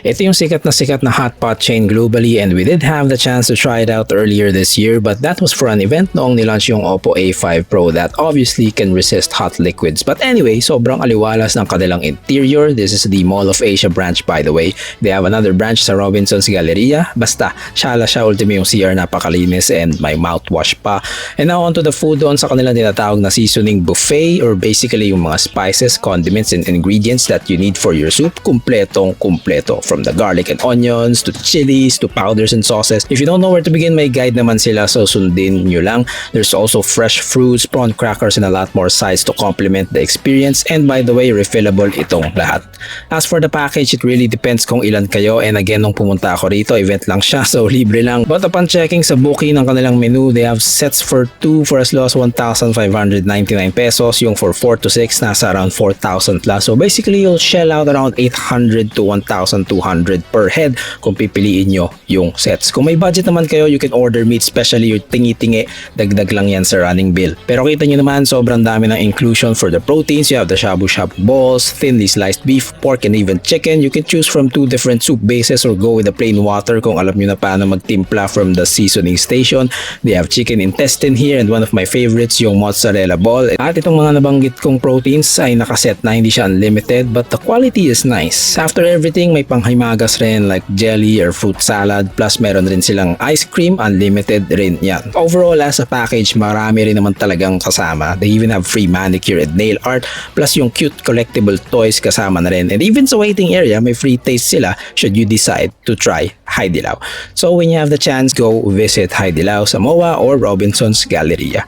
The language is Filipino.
Ito yung sikat na hot pot chain globally and we did have the chance to try it out earlier this year, but that was for an event noong nilaunch yung Oppo A5 Pro that obviously can resist hot liquids. But anyway, sobrang aliwalas ng kanilang interior. This is the Mall of Asia branch, by the way. They have another branch sa Robinsons Galleria. Basta, syala siya, ultimo yung CR, napakalinis and may mouthwash pa. And now onto the food doon sa kanilang tinatawag na seasoning buffet, or basically yung mga spices, condiments and ingredients that you need for your soup. Kumpletong kumpleto. From the garlic and onions to chilies to powders and sauces. If you don't know where to begin, may guide naman sila, so sundin nyo lang. There's also fresh fruits, prawn crackers and a lot more sides to complement the experience. And by the way, refillable itong lahat. As for the package, it really depends kung ilan kayo, and again nung pumunta ako rito, event lang siya, so libre lang. But upon checking sa booking ng kanilang menu, they have sets for 2 for as low as 1,599 pesos. Yung for 4 to 6 nasa around 4,000 plus. So basically you'll shell out around 800 to 1,200 per head kung pipiliin nyo yung sets. Kung may budget naman kayo, you can order meat, especially yung tingi-tingi, dagdag lang yan sa running bill. Pero kita nyo naman, sobrang dami ng inclusion for the proteins. You have the shabu-shabu balls, thinly sliced beef, pork and even chicken. You can choose from 2 different soup bases or go with the plain water kung alam nyo na paano magtimpla from the seasoning station. They have chicken intestine here, and one of my favorites yung mozzarella ball. At itong mga nabanggit kong proteins ay nakaset na, hindi siya unlimited, but the quality is nice. After everything, may panghimagas rin like jelly or fruit salad, plus meron rin silang ice cream, unlimited rin yan. Overall, as a package, marami rin naman talagang kasama. They even have free manicure and nail art, plus yung cute collectible toys kasama na rin. And even sa waiting area, may free taste sila should you decide to try Haidilao. So when you have the chance, go visit Haidilao sa MOA or Robinsons Galleria.